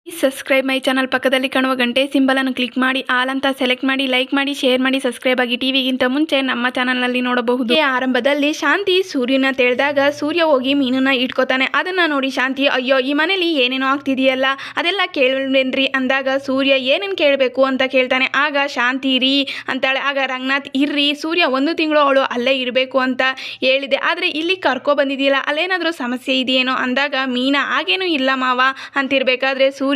Subscribe my channel ಪಕ್ಕದಲ್ಲಿ ಕಾಣುವ ಗಂಟೆ ಸಿಂಬಲ್ ಅನ್ನು ಕ್ಲಿಕ್ ಮಾಡಿ ಆಲ್ ಅಂತ ಸೆಲೆಕ್ಟ್ ಮಾಡಿ ಲೈಕ್ ಮಾಡಿ ಶೇರ್ ಮಾಡಿ ಸಬ್ಸ್ಕ್ರೈಬ್ ಆಗಿ ಟಿವಿಗಿಂತ ಮುಂಚೆ ನಮ್ಮ ಚಾನಲ್ ನಲ್ಲಿ ನೋಡಬಹುದು. ಆರಂಭದಲ್ಲಿ ಶಾಂತಿ ಸೂರ್ಯನ ತಿಳಿದಾಗ ಸೂರ್ಯ ಹೋಗಿ ಮೀನನ್ನ ಇಟ್ಕೋತಾನೆ. ಅದನ್ನ ನೋಡಿ ಶಾಂತಿ ಅಯ್ಯೋ ಈ ಮನೇಲಿ ಏನೇನೋ ಆಗ್ತಿದೆಯಲ್ಲ ಅದೆಲ್ಲ ಕೇಳಬೇನ್ರಿ ಅಂದಾಗ ಸೂರ್ಯ ಏನೇನು ಕೇಳಬೇಕು ಅಂತ ಕೇಳ್ತಾನೆ. ಆಗ ಶಾಂತಿ ರೀ ಅಂತಾಳೆ. ಆಗ ರಂಗನಾಥ್ ಇರ್ರಿ ಸೂರ್ಯ 1 ತಿಂಗಳು ಅವಳು ಅಲ್ಲೇ ಇರಬೇಕು ಅಂತ ಹೇಳಿದೆ, ಆದರೆ ಇಲ್ಲಿ ಕರ್ಕೊ ಬಂದಿದೆಯಲ್ಲ ಅಲ್ಲೇನಾದರೂ ಸಮಸ್ಯೆ ಇದೆಯೇನೋ ಅಂದಾಗ ಮೀನಾ ಆಗೇನೂ ಇಲ್ಲ ಮಾವ ಅಂತಿರ್ಬೇಕಾದ್ರೆ ಸೂರ್ಯ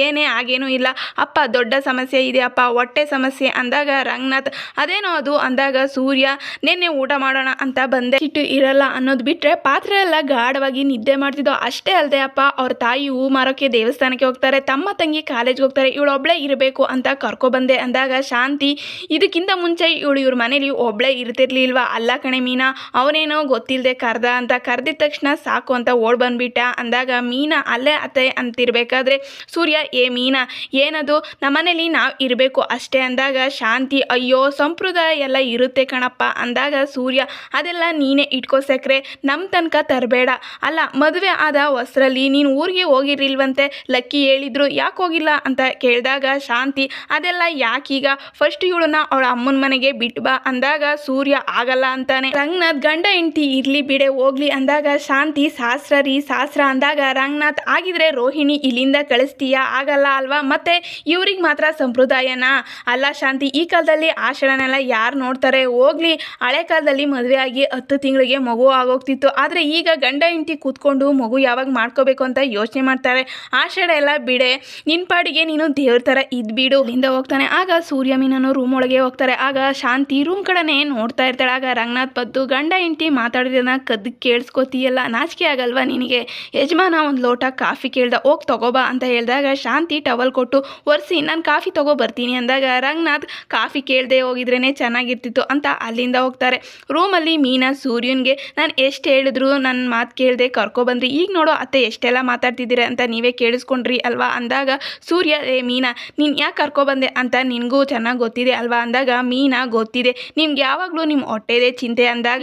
ಏನೇ ಆಗೇನೂ ಇಲ್ಲ ಅಪ್ಪ, ದೊಡ್ಡ ಸಮಸ್ಯೆ ಇದೆ ಅಪ್ಪ, ಹೊಟ್ಟೆ ಸಮಸ್ಯೆ ಅಂದಾಗ ರಂಗನಾಥ್ ಅದೇನೋ ಅದು ಅಂದಾಗ ಸೂರ್ಯ ನೆನ್ನೆ ಊಟ ಮಾಡೋಣ ಅಂತ ಬಂದೆ, ಸಿಟ್ಟು ಇರಲ್ಲ ಅನ್ನೋದು ಬಿಟ್ಟರೆ ಪಾತ್ರೆ ಎಲ್ಲ ಗಾಢವಾಗಿ ನಿದ್ದೆ ಮಾಡ್ತಿದ್ದೋ. ಅಷ್ಟೇ ಅಲ್ಲದೆ ಅಪ್ಪ ಅವ್ರ ತಾಯಿ ಹೂ ಮಾರೋಕ್ಕೆ ದೇವಸ್ಥಾನಕ್ಕೆ ಹೋಗ್ತಾರೆ, ತಮ್ಮ ತಂಗಿ ಕಾಲೇಜ್ಗೆ ಹೋಗ್ತಾರೆ, ಇವಳೊಬ್ಳೇ ಇರಬೇಕು ಅಂತ ಕರ್ಕೊಬಂದೆ ಅಂದಾಗ ಶಾಂತಿ ಇದಕ್ಕಿಂತ ಮುಂಚೆ ಇವ್ರ ಮನೇಲಿ ಒಬ್ಳೇ ಇರ್ತಿರ್ಲಿಲ್ವಾ? ಅಲ್ಲ ಕಣೆ ಮೀನಾ, ಅವನೇನೋ ಗೊತ್ತಿಲ್ಲದೆ ಕರ್ದ ಅಂತ ಕರೆದಿದ ತಕ್ಷಣ ಸಾಕು ಅಂತ ಓಡ್ ಬಂದ್ಬಿಟ್ಟ ಅಂದಾಗ ಮೀನಾ ಅಲ್ಲೇ ಅತ್ತೆ ಅಂತಿರ್ಬೇಕಾದ್ರೆ ಸೂರ್ಯ ಮೀನಾ ಏನದು, ನಮ್ಮನೇಲಿ ನಾವು ಇರಬೇಕು ಅಷ್ಟೇ ಅಂದಾಗ ಶಾಂತಿ ಅಯ್ಯೋ ಸಂಪ್ರದಾಯ ಎಲ್ಲ ಇರುತ್ತೆ ಕಣಪ್ಪ ಅಂದಾಗ ಸೂರ್ಯ ಅದೆಲ್ಲ ನೀನೇ ಇಟ್ಕೋ ಸಕ್ರೆ, ನಮ್ಮ ತನಕ ತರಬೇಡ. ಅಲ್ಲ ಮದುವೆ ಆದ ಹೊಸರಲ್ಲಿ ನೀನು ಊರಿಗೆ ಹೋಗಿರ್ಲಿಲ್ವಂತೆ, ಲಕ್ಕಿ ಹೇಳಿದ್ರು, ಯಾಕೆ ಹೋಗಿಲ್ಲ ಅಂತ ಕೇಳಿದಾಗ ಶಾಂತಿ ಅದೆಲ್ಲ ಯಾಕೀಗ, ಫಸ್ಟ್ ಇವಳನ್ನ ಅವಳ ಅಮ್ಮನ ಮನೆಗೆ ಬಿಟ್ಟು ಬಾ ಅಂದಾಗ ಸೂರ್ಯ ಆಗಲ್ಲ ಅಂತಾನೆ. ರಂಗನಾಥ್ ಗಂಡ ಹೆಂಡತಿ ಇರ್ಲಿ ಬಿಡೆ ಹೋಗ್ಲಿ ಅಂದಾಗ ಶಾಂತಿ ಶಾಸ್ತ್ರ ರೀ ಶಾಸ್ತ್ರ ಅಂದಾಗ ರಂಗನಾಥ್ ಆಗಿದ್ರೆ ರೋಹಿಣಿ ಇಲ್ಲಿಂದ ಕಳಿಸ್ತೀಯಾ? ಆಗಲ್ಲ ಅಲ್ವಾ, ಮತ್ತೆ ಇವ್ರಿಗೆ ಮಾತ್ರ ಸಂಪ್ರದಾಯನಾ? ಅಲ್ಲ ಶಾಂತಿ ಈ ಕಾಲದಲ್ಲಿ ಆಷಾಢನೆಲ್ಲ ಯಾರು ನೋಡ್ತಾರೆ, ಹೋಗ್ಲಿ ಹಳೆ ಕಾಲದಲ್ಲಿ ಮದುವೆ ಆಗಿ 10 ತಿಂಗಳಿಗೆ ಮಗು ಆಗೋಗ್ತಿತ್ತು, ಆದರೆ ಈಗ ಗಂಡ ಹೆಂಡತಿ ಕೂತ್ಕೊಂಡು ಮಗು ಯಾವಾಗ ಮಾಡ್ಕೋಬೇಕು ಅಂತ ಯೋಚನೆ ಮಾಡ್ತಾರೆ. ಆಷಾಢ ಎಲ್ಲ ಬಿಡೆ, ನಿನ್ನ ಪಾಡಿಗೆ ನೀನು ದೇವ್ರ ಥರ ಇದ್ಬಿಡು ಇಲ್ಲಿಂದ ಹೋಗ್ತಾನೆ. ಆಗ ಸೂರ್ಯ ಮೀನನ್ನು ರೂಮ್ ಒಳಗೆ ಹೋಗ್ತಾರೆ. ಆಗ ಶಾಂತಿ ರೂಮ್ ಕಡೆನೇ ನೋಡ್ತಾ ಇರ್ತಾಳೆ. ಆಗ ರಂಗನಾಥ್ ಬದ್ದು ಗಂಡ ಹೆಂಡತಿ ಮಾತಾಡಿರೋದನ್ನ ಕದ್ದು ಕೇಳಿಸ್ಕೊತೀಯಲ್ಲ, ನಾಚಿಕೆ ಆಗಲ್ವಾ ನಿನಗೆ? ಯಜಮಾನ ಒಂದು ಲೋಟ ಕಾಫಿ ಕೇಳ್ದ, ಹೋಗಿ ತಗೋಬಾ ಅಂತ ಹೇಳಿದಾಗ ಶಾಂತಿ ಟವಲ್ ಕೊಟ್ಟು ಒರೆಸಿ ನಾನು ಕಾಫಿ ತಗೋ ಬರ್ತೀನಿ ಅಂದಾಗ ರಂಗನಾಥ್ ಕಾಫಿ ಕೇಳದೆ ಹೋಗಿದ್ರೇ ಚೆನ್ನಾಗಿರ್ತಿತ್ತು ಅಂತ ಅಲ್ಲಿಂದ ಹೋಗ್ತಾರೆ. ರೂಮಲ್ಲಿ ಮೀನಾ ಸೂರ್ಯನ್ಗೆ ನಾನು ಎಷ್ಟು ಹೇಳಿದ್ರು ನನ್ನ ಮಾತು ಕೇಳದೆ ಕರ್ಕೊಬಂದ್ರಿ, ಈಗ ನೋಡೋ ಅತ್ತೆ ಎಷ್ಟೆಲ್ಲ ಮಾತಾಡ್ತಿದ್ದೀರ ಅಂತ ನೀವೇ ಕೇಳಿಸ್ಕೊಂಡ್ರಿ ಅಲ್ವಾ ಅಂದಾಗ ಸೂರ್ಯ ಮೀನಾ ನೀನು ಯಾಕೆ ಕರ್ಕೊಬಂದೆ ಅಂತ ನಿನಗೂ ಚೆನ್ನಾಗಿ ಗೊತ್ತಿದೆ ಅಲ್ವಾ ಅಂದಾಗ ಮೀನಾ ಗೊತ್ತಿದೆ, ನಿಮ್ಗೆ ಯಾವಾಗಲೂ ನಿಮ್ಮ ಹೊಟ್ಟೆದೇ ಚಿಂತೆ ಅಂದಾಗ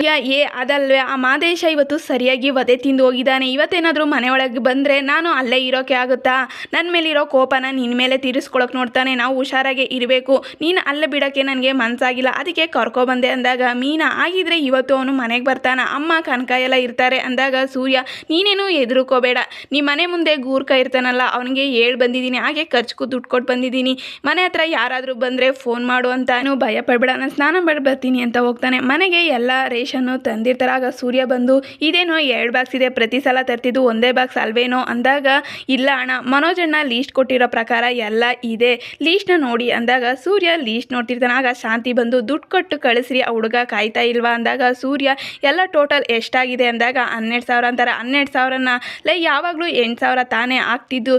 ಅದಲ್ವೇ ಆ ಮಾದೇಶ ಇವತ್ತು ಸರಿಯಾಗಿ ವಧೆ ತಿಂದು ಹೋಗಿದ್ದಾನೆ, ಇವತ್ತೇನಾದರೂ ಮನೆ ಒಳಗೆ ಬಂದರೆ ನಾನು ಅಲ್ಲೇ ಇರೋಕೆ ಆಗುತ್ತಾ? ನನ್ನ ಮೇಲಿರೋ ಕೋಪನ ನಿನ್ನ ಮೇಲೆ ತೀರಿಸ್ಕೊಳಕ್ಕೆ ನೋಡ್ತಾನೆ, ನಾವು ಹುಷಾರಾಗೆ ಇರಬೇಕು, ನೀನು ಅಲ್ಲೇ ಬಿಡೋಕ್ಕೆ ನನಗೆ ಮನಸ್ಸಾಗಿಲ್ಲ ಅದಕ್ಕೆ ಕರ್ಕೊಬಂದೆ ಅಂದಾಗ ಮೀನಾ ಆಗಿದ್ರೆ ಇವತ್ತು ಅವನು ಮನೆಗೆ ಬರ್ತಾನ, ಅಮ್ಮ ಕನಕ ಎಲ್ಲ ಇರ್ತಾರೆ ಅಂದಾಗ ಸೂರ್ಯ ನೀನೇನು ಹೆದರ್ಕೋಬೇಡ, ನಿಮ್ಮ ಮನೆ ಮುಂದೆ ಗೂರ್ಕ ಇರ್ತಾನಲ್ಲ ಅವನಿಗೆ ಹೇಳಿ ಬಂದಿದ್ದೀನಿ, ಹಾಗೆ ಖರ್ಚಿಗೂ ದುಡ್ಡು ಕೊಟ್ಟು ಬಂದಿದ್ದೀನಿ, ಮನೆ ಹತ್ರ ಯಾರಾದರೂ ಬಂದರೆ ಫೋನ್ ಮಾಡು ಅಂತ, ನೀವು ಭಯ ಪಡಬೇಡ, ನಾನು ಸ್ನಾನ ಮಾಡಿ ಬರ್ತೀನಿ ಅಂತ ಹೋಗ್ತಾನೆ. ಮನೆಗೆ ಎಲ್ಲ ರೇಷನ್ನು ತಂದಿರ್ತಾರೆ. ಆಗ ಸೂರ್ಯ ಬಂದು ಇದೇನೋ 2 ಬಾಕ್ಸ್ ಇದೆ, ಪ್ರತಿ ಸಲ ತರ್ತಿದ್ದು ಒಂದೇ ಬಾಕ್ಸ್ ಅಲ್ವೇನೋ ಅಂದಾಗ ಇಲ್ಲ ಅಣ್ಣ ಮನೋಜಣ್ಣ ಲೀಸ್ಟ್ ಕೊಟ್ಟಿರೋ ಪ್ರಕಾರ ಎಲ್ಲ ಇದೆ, ಲೀಸ್ಟ್ನ ನೋಡಿ ಅಂದಾಗ ಸೂರ್ಯ ಲೀಸ್ಟ್ ನೋಡ್ತಿರ್ತಾನೆ. ಆಗ ಶಾಂತಿ ಬಂದು ದುಡ್ಡು ಕೊಟ್ಟು ಕಳಿಸ್ರಿ ಆ ಹುಡುಗ ಕಾಯ್ತಾ ಇಲ್ವಾ ಅಂದಾಗ ಸೂರ್ಯ ಎಲ್ಲ ಟೋಟಲ್ ಎಷ್ಟಾಗಿದೆ ಅಂದಾಗ 12,000 ಅಂತಾರೆ. 12,000ನ ಯಾವಾಗಲೂ 8,000 ತಾನೇ ಆಗ್ತಿದ್ದು,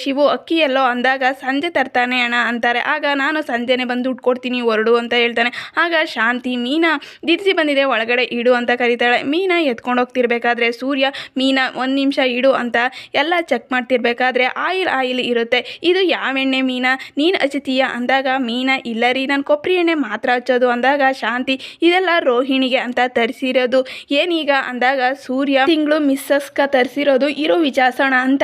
ಶಿವು ಅಕ್ಕಿ ಎಲ್ಲೋ ಅಂದಾಗ ಸಂಜೆ ತರ್ತಾನೆ ಅಣ್ಣ ಅಂತಾರೆ. ಆಗ ನಾನು ಸಂಜೆನೆ ಬಂದು ದುಡ್ಡು ಕೊಡ್ತೀನಿ ಹೊರಡು ಅಂತ ಹೇಳ್ತಾನೆ. ಆಗ ಶಾಂತಿ ಮೀನಾ ದಿರಿಸಿ ಬಂದಿದೆ ಒಳಗಡೆ ಇಡು ಅಂತ ಕರೀತಾಳೆ. ಮೀನಾ ಎತ್ಕೊಂಡು ಹೋಗ್ತಿರ್ಬೇಕಾದ್ರೆ ಸೂರ್ಯ ಮೀನಾ 1 ನಿಮಿಷ ಇಡು ಅಂತ ಎಲ್ಲ ಚೆಕ್ ಮಾಡ್ತಿರ್ಬೇಕಾದ್ರೆ ಆಯಿಲ್ ಇರುತ್ತೆ, ಇದು ಯಾವ ಎಣ್ಣೆ ಮೀನಾ ನೀನು ಹಚ್ಚುತ್ತೀಯ ಅಂದಾಗ ಮೀನಾ ಇಲ್ಲ ರೀ ನಾನು ಕೊಬ್ಬರಿ ಎಣ್ಣೆ ಮಾತ್ರ ಹಚ್ಚೋದು ಅಂದಾಗ ಶಾಂತಿ ಇದೆಲ್ಲ ರೋಹಿಣಿಗೆ ಅಂತ ತರಿಸಿರೋದು ಏನೀಗ ಅಂದಾಗ ಸೂರ್ಯ ತಿಂಗಳು ಮಿಸ್ಸಸ್ಕ ತರಿಸಿರೋದು ಇರೋ ವಿಚಾರಿಸೋಣ ಅಂತ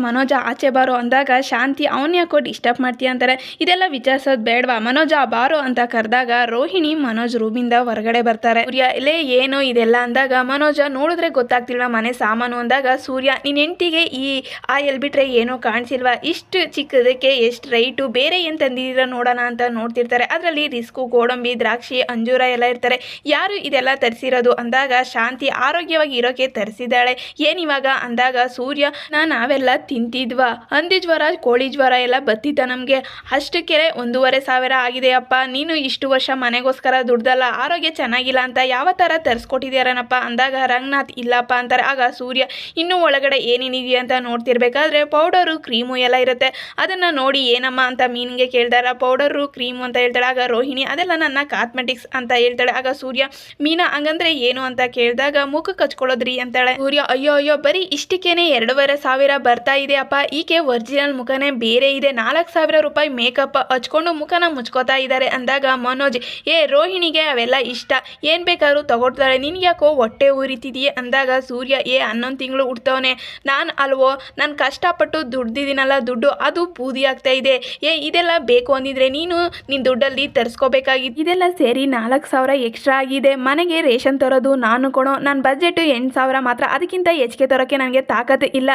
ಮನೋಜ ಆಚೆ ಬಾರೋ ಅಂದಾಗ ಶಾಂತಿ ಅವನ್ ಯಾಕೋ ಡಿಸ್ಟರ್ಬ್ ಮಾಡ್ತೀಯ ಅಂತಾರೆ. ಇದೆಲ್ಲ ವಿಚಾರಿಸೋದು ಬೇಡವಾ ಮನೋಜ ಬಾರೋ ಅಂತ ಕರೆದಾಗ ರೋಹಿಣಿ ಮನೋಜ್ ರೂಮಿಂದ ಹೊರಗಡೆ ಬರ್ತಾರೆ. ಸೂರ್ಯ ಏನು ಇದೆಲ್ಲ ಅಂದಾಗ ಮನೋಜ ನೋಡಿದ್ರೆ ಗೊತ್ತಾಗ್ತಿಲ್ವಾ ಮನೆ ಸಾಮಾನು ಅಂದಾಗ ಸೂರ್ಯ ನಿನ್ನ ಹೆಂಡತಿಗೆ ಈ ಆಯಿಲ್ ಬಿಟ್ರೆ ಏನೋ ಕಾಣಿಸಿಲ್ವಾ, ಇಷ್ಟು ಚಿಕ್ಕದಕ್ಕೆ ಎಷ್ಟು ರೈಟು, ಬೇರೆ ಏನು ತಂದಿದ್ದೀರ ನೋಡೋಣ ಅಂತ ನೋಡ್ತಿರ್ತಾರೆ. ಅದರಲ್ಲಿ ರಿಸ್ಕು ಗೋಡಂಬಿ ದ್ರಾಕ್ಷಿ ಅಂಜೂರ ಎಲ್ಲ ಇರ್ತಾರೆ. ಯಾರು ಇದೆಲ್ಲ ತರಿಸಿರೋದು ಅಂದಾಗ ಶಾಂತಿ ಆರೋಗ್ಯವಾಗಿ ಇರೋಕೆ ತರಿಸಿದ್ದಾಳೆ, ಏನಿವಾಗ ಅಂದಾಗ ಸೂರ್ಯ ನಾವೆಲ್ಲ ತಿಂತಿದ್ವಾ, ಹಂದಿ ಜ್ವರ ಕೋಳಿ ಜ್ವರ ಎಲ್ಲ ಬತ್ತಿದ್ದ ನಮಗೆ, ಅಷ್ಟಕ್ಕೆ 1,500 ಆಗಿದೆಯಪ್ಪ, ನೀನು ಇಷ್ಟು ವರ್ಷ ಮನೆಗೋಸ್ಕರ ದುಡ್ದಲ್ಲ, ಆರೋಗ್ಯ ಚೆನ್ನಾಗಿಲ್ಲ ಅಂತ ಯಾವ ಥರ ತರಿಸ್ಕೊಟ್ಟಿದ್ಯಾರನಪ್ಪ ಅಂದಾಗ ರಂಗನಾಥ್ ಇಲ್ಲಪ್ಪ ಅಂತಾರೆ. ಆಗ ಸೂರ್ಯ ಇನ್ನೂ ಒಳಗಡೆ ಏನೇನಿದೆಯಾ ಅಂತ ನೋಡ್ತಿರ್ಬೇಕಾದ್ರೆ ಪೌಡರು ಕ್ರೀಮು ಎಲ್ಲ ಇರುತ್ತೆ, ಅದನ್ನು ನೋಡಿ ಏನಮ್ಮ ಅಂತ ಮೀನಿಗೆ ಕೇಳ್ದಾರ, ಪೌಡರು ಕ್ರೀಮು ಅಂತ ಹೇಳ್ತಾಳೆ. ಆಗ ರೋಹಿಣಿ ಅದೆಲ್ಲ ನನ್ನ ಕಾಸ್ಮೆಟಿಕ್ಸ್ ಅಂತ ಹೇಳ್ತಾಳೆ. ಆಗ ಸೂರ್ಯ ಮೀನಾ ಹಂಗಂದ್ರೆ ಏನು ಅಂತ ಕೇಳಿದಾಗ ಮುಖಕ್ಕೆ ಹಚ್ಕೊಳ್ಳೋದ್ರಿ ಅಂತಾಳೆ. ಸೂರ್ಯ ಅಯ್ಯೋ ಬರೀ ಇಷ್ಟಕ್ಕೇನೆ 2,500 ಬರ್ತಾ ಇದೆ ಅಪ್ಪ, ಈಕೆ ಒರಿಜಿನಲ್ ಮುಖನೇ ಬೇರೆ ಇದೆ, 4,000 ರೂಪಾಯಿ ಮೇಕಪ್ ಹಚ್ಕೊಂಡು ಮುಖನ ಮುಚ್ಕೋತಾ ಇದ್ದಾರೆ ಅಂದಾಗ ಮನೋಜ್ ರೋಹಿಣಿಗೆ ಅವೆಲ್ಲ ಇಷ್ಟ, ಏನು ಬೇಕಾದ್ರೂ ತಗೊಳ್ತಾಳೆ, ನಿನ್ಗೆ ಯಾಕೋ ಹೊಟ್ಟೆ ಉರಿತಿದೆಯೇ ಅಂದಾಗ ಸೂರ್ಯ 11 ತಿಂಗಳು ಹುಡ್ತವನೆ, ನಾನು ಅಲ್ವೋ ನಾನು ಕಷ್ಟಪಟ್ಟು ದುಡ್ದು ದುಡ್ದಿದ್ದೀನಲ್ಲ ದುಡ್ಡು ಅದು ಬೂದಿ ಆಗ್ತಾ ಇದೆ. ಇದೆಲ್ಲ ಬೇಕು ಅಂದಿದ್ರೆ ನೀನು ನಿನ್ನ ದುಡ್ಡಲ್ಲಿ ತರಿಸ್ಕೋಬೇಕಾಗಿತ್ತು. ಇದೆಲ್ಲ ಸೇರಿ 4,000 ಎಕ್ಸ್ಟ್ರಾ ಆಗಿದೆ. ಮನೆಗೆ ರೇಷನ್ ತರೋದು ನಾನು ಕೊಡೋ ನನ್ನ ಬಜೆಟ್ 8,000 ಮಾತ್ರ, ಅದಕ್ಕಿಂತ ಹೆಚ್ಚಿಗೆ ತರೋಕ್ಕೆ ನನಗೆ ತಾಕತ್ತು ಇಲ್ಲ.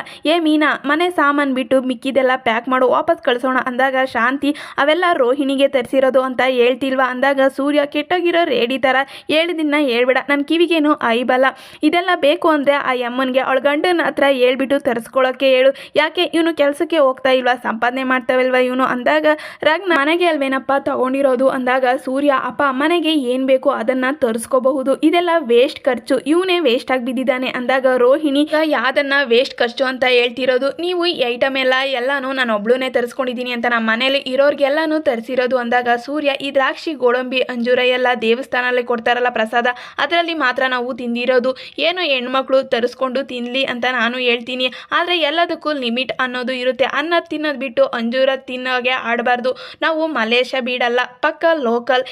ಮೀನಾ, ಮನೆ ಸಾಮಾನು ಬಿಟ್ಟು ಮಿಕ್ಕಿದೆಲ್ಲ ಪ್ಯಾಕ್ ಮಾಡು, ವಾಪಸ್ ಕಳಿಸೋಣ ಅಂದಾಗ ಶಾಂತಿ ಅವೆಲ್ಲ ರೋಹಿಣಿಗೆ ತರಿಸಿರೋದು ಅಂತ ಹೇಳ್ತಿಲ್ವಾ ಅಂದಾಗ ಸೂರ್ಯ ಕೆಟ್ಟೋಗಿರೋ ರೇಡಿ ಥರ ಹೇಳಿದಿನ ಹೇಳ್ಬೇಡ, ನನ್ನ ಕಿವಿಗೇನು ಐಬಲ್ಲ. ಇದೆಲ್ಲ ಬೇಕು ಅಂದರೆ ಆ ಅಮ್ಮನಿಗೆ ಅವಳ ಗಂಡನ ಹತ್ರ ಹೇಳ್ಬಿಟ್ಟು ತರಿಸ್ಕೊಳ್ಳೋಕ್ಕೆ ಹೇಳು. ಯಾಕೆ ಇವನು ಕೆಲಸಕ್ಕೆ ಹೋಗ್ತಾ ಇಲ್ವಾ, ಸಂಪಾದನೆ ಮಾಡ್ತಾವಲ್ವಾ ಇವನು ಅಂದಾಗ ರಗ್ನ ಮನೆಗೆ ಅಲ್ವೇನಪ್ಪ ತಗೊಂಡಿರೋದು ಅಂದಾಗ ಸೂರ್ಯ ಅಪ್ಪ ಮನೆಗೆ ಏನು ಬೇಕು ಅದನ್ನು ತರಿಸ್ಕೋಬಹುದು, ಇದೆಲ್ಲ ವೇಸ್ಟ್ ಖರ್ಚು, ಇವನೇ ವೇಸ್ಟ್ ಆಗಿ ಬಿದ್ದಿದ್ದಾನೆ ಅಂದಾಗ ರೋಹಿಣಿ ಯಾವ್ದನ್ನ ವೇಸ್ಟ್ ಖರ್ಚು ಅಂತ ಹೇಳ್ತಿರೋದು, ನೀವು ಈ ಐಟಮ್ ಎಲ್ಲಾನು ನಾನು ಒಬ್ಳುನೇ ತರಿಸ್ಕೊಂಡಿದ್ದೀನಿ ಅಂತ ನಮ್ಮ ಮನೇಲಿ ಇರೋರಿಗೆಲ್ಲಾನು ತರಿಸಿರೋದು ಅಂದಾಗ ಸೂರ್ಯ ಈ ದ್ರಾಕ್ಷಿ ಗೋಡಂಬಿ ಅಂಜೂರ ಎಲ್ಲ ದೇವಸ್ಥಾನದಲ್ಲಿ ಕೊಡ್ತಾರಲ್ಲ ಪ್ರಸಾದ, ಅದರಲ್ಲಿ ಮಾತ್ರ ನಾವು ತಿಂದಿರೋದು, ಏನೋ ಹೆಣ್ಮಕ್ಳು ತರಿಸ್ಕೊಂಡು ತಿನ್ನಲಿ ಅಂತ ನಾನು ಹೇಳ್ತೀನಿ. ಆದರೆ ಎಲ್ಲದಕ್ಕೂ ಲಿಮಿಟ್ ಅನ್ನೋದು ಇರುತ್ತೆ. ಅನ್ನ ತಿನ್ನೋದು ಬಿಟ್ಟು ಅಂಜೂರ ತಿನ್ನೋಗೆ ಆಡಬಾರ್ದು. ನಾವು ಮಲೇಷ್ಯಾ ಬೀಡಲ್ಲ, ಪಕ್ಕ ಲೋಕಲ್.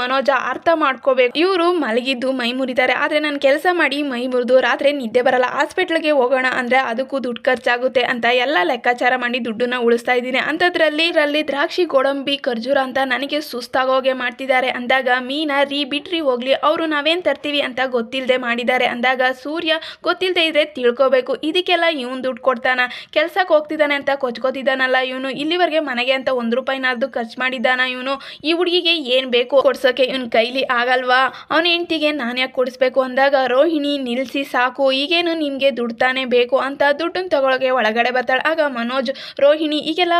ಮನೋಜ ಅರ್ಥ ಮಾಡ್ಕೋಬೇಕು. ಇವರು ಮಲಗಿದ್ದು ಮೈ ಮುರಿತಾರೆ, ಆದರೆ ನಾನು ಕೆಲಸ ಮಾಡಿ ಮೈ ಮುರಿದು ರಾತ್ರಿ ನಿದ್ದೆ ಬರಲ್ಲ, ಹಾಸ್ಪಿಟ್ಲಿಗೆ ಹೋಗೋಣ ಅಂದರೆ ಅದಕ್ಕೂ ದುಡ್ಡು ಖರ್ಚಾಗುತ್ತೆ ಅಂತ ಎಲ್ಲ ಲೆಕ್ಕಾಚಾರ ಮಾಡಿ ದುಡ್ಡನ್ನ ಉಳಿಸ್ತಾ ಇದ್ದೀನಿ. ಅಂಥದ್ರಲ್ಲಿ ದ್ರಾಕ್ಷಿ ಗೋಡಂಬಿ ಖರ್ಜೂರ ಅಂತ ನನಗೆ ಸುಸ್ತಾಗೋಗೆ ಮಾಡ್ತಿದ್ದಾರೆ ಅಂದಾಗ ಮೀನಾ ಬಿಟ್ರಿ ಹೋಗ್ಲಿ, ಅವರು ನಾವೇನು ತರ್ತೀವಿ ಅಂತ ಗೊತ್ತಿಲ್ಲದೆ ಮಾಡಿದ್ದಾರೆ ಅಂದಾಗ ಸೂರ್ಯ ಗೊತ್ತಿಲ್ಲದೆ ಇದ್ರೆ ತಿಳ್ಕೋಬೇಕು, ಇದಕ್ಕೆಲ್ಲ ಇವನು ದುಡ್ಡು ಕೊಡ್ತಾನ, ಕೆಲ್ಸಕ್ಕೆ ಹೋಗ್ತಿದ್ದಾನೆ ಅಂತ ಕೊಚ್ಕೋತಿದ್ದಾನಲ್ಲ ಇವನು, ಇಲ್ಲಿವರೆಗೆ ಮನೆಗೆ ಅಂತ ₹1 ಖರ್ಚು ಮಾಡಿದ್ದಾನ ಇವನು, ಈ ಹುಡುಗಿಗೆ ಏನು ಬೇಕು ಕೊಡ್ಸೋಕೆ ಇವನ್ ಕೈಲಿ ಆಗಲ್ವಾ, ಅವನ ಹೆಂಡತಿಗೆ ನಾನು ಯಾಕೆ ಕೊಡಿಸ್ಬೇಕು ಅಂದಾಗ ರೋಹಿಣಿ ನಿಲ್ಲಿಸಿ ಸಾಕು, ಈಗೇನು ನಿಮಗೆ ದುಡ್ಡು ತಾನೇ ಬೇಕು ಅಂತ ದುಡ್ಡನ್ನು ತಗೊಳಗೆ ಒಳಗಡೆ ಬರ್ತಾಳೆ. ಆಗ ಮನೋಜ್ ರೋಹಿಣಿ ಈಗೆಲ್ಲ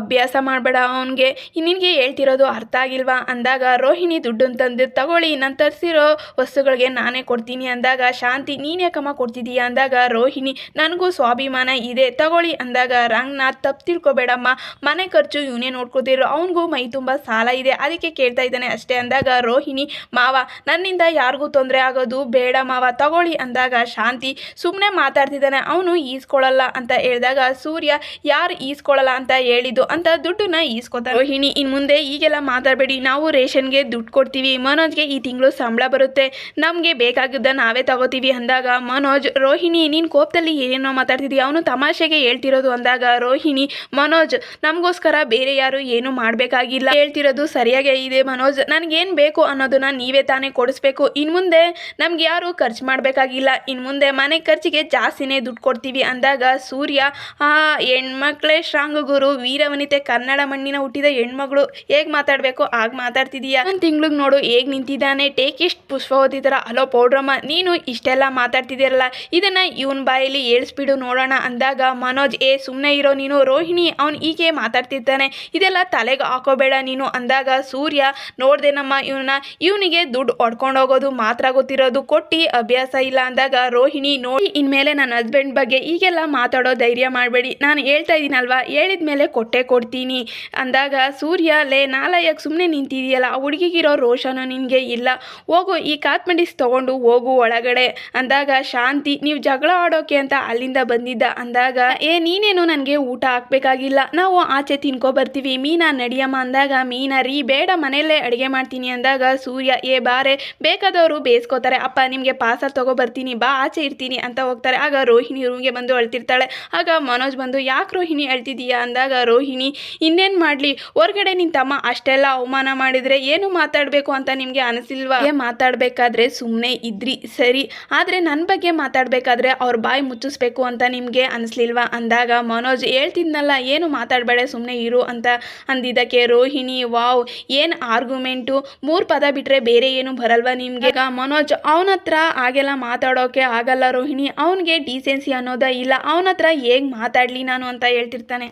ಅಭ್ಯಾಸ ಮಾಡಬೇಡ, ಅವನಿಗೆ ನಿನಗೆ ಹೇಳ್ತಿರೋದು ಅರ್ಥ ಆಗಿಲ್ವಾ ಅಂದಾಗ ರೋಹಿಣಿ ದುಡ್ಡನ್ನು ತಂದು ತಗೊಳ್ಳಿ, ನಾನು ತರಿಸಿರೋ ವಸ್ತುಗಳಿಗೆ ನಾನೇ ಕೊಡ್ತೀನಿ ಅಂದಾಗ ಶಾಂತಿ ನೀನು ಯಾಕಮ್ಮ ಕೊಡ್ತಿದ್ದೀಯಾ ಅಂದಾಗ ರೋಹಿಣಿ ನನಗೂ ಸ್ವಾಭಿಮಾನ ಇದೆ ತಗೊಳ್ಳಿ ಅಂದಾಗ ರಂಗನಾಥ್ ತಪ್ಪು ತಿಳ್ಕೊಬೇಡಮ್ಮ, ಮನೆ ಖರ್ಚು ಇವನೇ ನೋಡ್ಕೊತಿರೋ, ಅವನಿಗೂ ಮೈ ತುಂಬ ಸಾಲ ಇದೆ ಅದಕ್ಕೆ ಕೇಳ್ತಾ ಇದ್ದಾನೆ ಅಷ್ಟೇ ಅಂದಾಗ ರೋಹಿಣಿ ಮಾವ ನನ್ನಿಂದ ಯಾರಿಗೂ ತೊಂದರೆ ಆಗೋದು ಬೇಡ ಮಾವ ತಗೊಳ್ಳಿ ಅಂದಾಗ ಶಾಂತಿ ಸುಮ್ಮನೆ ಮಾತಾಡ್ತಿದ್ದಾನೆ, ಅವನು ಈಸ್ಕೊಳ್ಳಲ್ಲ ಅಂತ ಹೇಳಿದಾಗ ಸೂರ್ಯ ಯಾರು ಈಸ್ಕೊಳ್ಳಲ್ಲ ಅಂತ ಹೇಳಿದ್ದು ಅಂತ ದುಡ್ಡನ್ನ ಈಸ್ಕೊತಾರೆ. ರೋಹಿಣಿ ಇನ್ನು ಮುಂದೆ ಈಗೆಲ್ಲ ಮಾತಾಡಬೇಡಿ, ನಾವು ರೇಷನ್ಗೆ ದುಡ್ಡು ಕೊಡ್ತೀವಿ, ಮನೋಜ್ಗೆ ಈ ತಿಂಗಳು ಸಂಬಳ ಬರುತ್ತೆ, ನಮಗೆ ಬೇಕಾಗಿದ್ದ ನಾವೇ ತಗೋತೀವಿ ಅಂದಾಗ ಮನೋಜ್ ರೋಹಿಣಿ ನೀನು ಕೋಪದಲ್ಲಿ ಏನೇನೋ ಮಾತಾಡ್ತಿದ್ದೀವಿ, ಅವನು ತಮಾಷೆಗೆ ಹೇಳ್ತಿರೋದು ಅಂದಾಗ ರೋಹಿಣಿ ಮನೋಜ್ ನಮಗೋಸ್ಕರ ಬೇರೆ ಯಾರು ಏನು ಮಾಡಬೇಕಾಗಿಲ್ಲ, ಹೇಳ್ತಿರೋದು ಸರಿಯಾಗೇ ಇದೆ ಮನೋಜ್, ನನಗೇನು ಬೇಕು ಅನ್ನೋದನ್ನ ನೀವೇ ತಾನೇ ಕೊಡಿಸ್ಬೇಕು, ಇನ್ನು ಮುಂದೆ ನಮ್ಗೆ ಯಾರು ಖರ್ಚು ಮಾಡಬೇಕಾಗಿಲ್ಲ, ಇನ್ನು ಮುಂದೆ ಮನೆ ಖರ್ಚಿಗೆ ಜಾಸ್ತಿನೇ ದುಡ್ಡು ಕೊಡ್ತೀವಿ ಅಂದಾಗ ಸೂರ್ಯ ಹೆಣ್ಮಕ್ಳೇ ಸ್ಟ್ರಾಂಗ್ ಗುರು, ವೀರವನಿತೆ, ಕನ್ನಡ ಮಣ್ಣಿನ ಹುಟ್ಟಿದ ಹೆಣ್ಮಗಳು, ಹೇಗೆ ಮಾತಾಡಬೇಕು ಆಗ ಮಾತಾಡ್ತಿದೀಯಾ, ಒಂದು ತಿಂಗ್ಳಿಗೆ ನೋಡು ಹೇಗೆ ನಿಂತಿದ್ದಾನೆ, ಟೇಕ್ ಇಷ್ಟು ಪುಷ್ಪವತಿ ಥರ, ಹಲೋ ಪೌಡ್ರಮ್ಮ ನೀನು ಇಷ್ಟೆಲ್ಲ ಮಾತಾಡ್ತಿದ್ದೀರಲ್ಲ ಇದನ್ನು ಇವನ ಬಾಯಲ್ಲಿ ಏಳಿಸ್ಬಿಡು ನೋಡೋಣ ಅಂದಾಗ ಮನೋಜ್ ಸುಮ್ಮನೆ ಇರೋ ನೀನು, ರೋಹಿಣಿ ಅವ್ನು ಹೀಗೆ ಮಾತಾಡ್ತಿದ್ದಾನೆ ಇದೆಲ್ಲ ತಲೆಗೆ ಹಾಕೋಬೇಡ ನೀನು ಅಂದಾಗ ಸೂರ್ಯ ನೋಡ್ದೇನಮ್ಮ ಇವನಿಗೆ ದುಡ್ಡು ಹೊಡ್ಕೊಂಡು ಹೋಗೋದು ಮಾತ್ರ ಗೊತ್ತಿರೋದು, ಕೊಟ್ಟು ಅಭ್ಯಾಸ ಇಲ್ಲ ಅಂದಾಗ ರೋಹಿಣಿ ನೋಡಿ ಇನ್ಮೇಲೆ ನನ್ನ ಹಸ್ಬೆಂಡ್ ಬಗ್ಗೆ ಈಗೆಲ್ಲ ಮಾತಾಡೋ ಧೈರ್ಯ ಮಾಡಬೇಡಿ, ನಾನು ಹೇಳ್ತಾ ಇದ್ದೀನಲ್ವಾ ಹೇಳಿದ ಮೇಲೆ ಕೊಟ್ಟೆ ಕೊಡ್ತೀನಿ ಅಂದಾಗ ಸೂರ್ಯ ನಾಲಾಯಕ್ಕೆ ಸುಮ್ಮನೆ ನಿಂತಿದೆಯಲ್ಲ, ಆ ಹುಡುಗಿಗಿರೋ ರೋಷನು ನಿನಗೆ ಇಲ್ಲ, ಹೋಗು ಈ ಕಾತ್ಮಂಡಿಸ್ ತೊಗೊಂಡು ಹೋಗು ಒಳಗಡೆ ಅಂದಾಗ ಶಾಂತಿ ನೀವು ಜಗಳ ಆಡೋಕೆ ಅಂತ ಅಲ್ಲಿಂದ ಬಂದಿದ್ದ ಅಂದಾಗ ನೀನೇನು ನನಗೆ ಊಟ ಹಾಕ್ಬೇಕಾಗಿಲ್ಲ, ನಾವು ಆಚೆ ತಿನ್ಕೊ ಬರ್ತೀವಿ, ಮೀನಾ ನಡಿಯಮ್ಮ ಅಂದಾಗ ಮೀನಾ ಬೇಡ ಮನೆಯಲ್ಲೇ ಅಡುಗೆ ಮಾಡ್ತೀನಿ ಅಂದಾಗ ಸೂರ್ಯ ಬಾರೆ ಬೇಕಾದವರು ಬೇಯಿಸ್ಕೋತಾರೆ, ಅಪ್ಪ ನಿಮಗೆ ಪಾಸ ತಗೊಬರ್ತೀನಿ ಬಾ ಆಚೆ ಇರ್ತೀನಿ ಅಂತ ಹೋಗ್ತಾರೆ. ಆಗ ರೋಹಿಣಿ ರೂಮ್ಗೆ ಬಂದು ಅಳ್ತಿರ್ತಾಳೆ. ಆಗ ಮನೋಜ್ ಬಂದು ಯಾಕೆ ರೋಹಿಣಿ ಅಳ್ತಿದೀಯಾ ಅಂದಾಗ ರೋಹಿಣಿ ಇನ್ನೇನು ಮಾಡಲಿ, ಹೊರಗಡೆ ನಿನ್ನ ತಮ್ಮ ಅಷ್ಟೆಲ್ಲ ಅವಮಾನ ಮಾಡಿದರೆ ಏನು ಮಾತಾಡಬೇಕು ಅಂತ ನಿಮಗೆ ಅನಿಸಿಲ್ವಾ, ಮಾತಾಡಬೇಕಾದ್ರೆ ಸುಮ್ಮನೆ ಇದ್ರಿ ಸರಿ, ಆದರೆ ನನ್ನ ಬಗ್ಗೆ ಮಾತಾಡಬೇಕಾದ್ರೆ ಅವ್ರ ಬಾಯಿ ಮುಚ್ಚಿಸ್ಬೇಕು ಅಂತ ನಿಮಗೆ ಅನಿಸ್ಲಿಲ್ವಾ ಅಂದಾಗ ಮನೋಜ್ ಹೇಳ್ತಿದ್ನಲ್ಲ ಏನು ಮಾತಾಡಬೇಡ ಸುಮ್ಮನೆ ಇರು ಅಂತ ಅಂದಿದ್ದಕ್ಕೆ ರೋಹಿಣಿ ವಾವ್ ಏನು ಆರ್ಗ್ಯುಮೆಂಟು, 3 ಪದ ಬಿಟ್ಟರೆ ಬೇರೆ ಏನು ಬರಲ್ವಾ ನಿಮಗೆ. ಈಗ ಮನೋಜ್ ಅವನ ಹತ್ರ ಹಾಗೆಲ್ಲ ಮಾತಾಡೋಕೆ ಆಗಲ್ಲ ರೋಹಿಣಿ, ಅವನಿಗೆ ಡೀಸೆನ್ಸಿ ಅನ್ನೋದೇ ಇಲ್ಲ, ಅವನ ಹತ್ರ ಹೇಗೆ ಮಾತಾಡಲಿ ನಾನು ಅಂತ ಹೇಳ್ತಿರ್ತಾನೆ.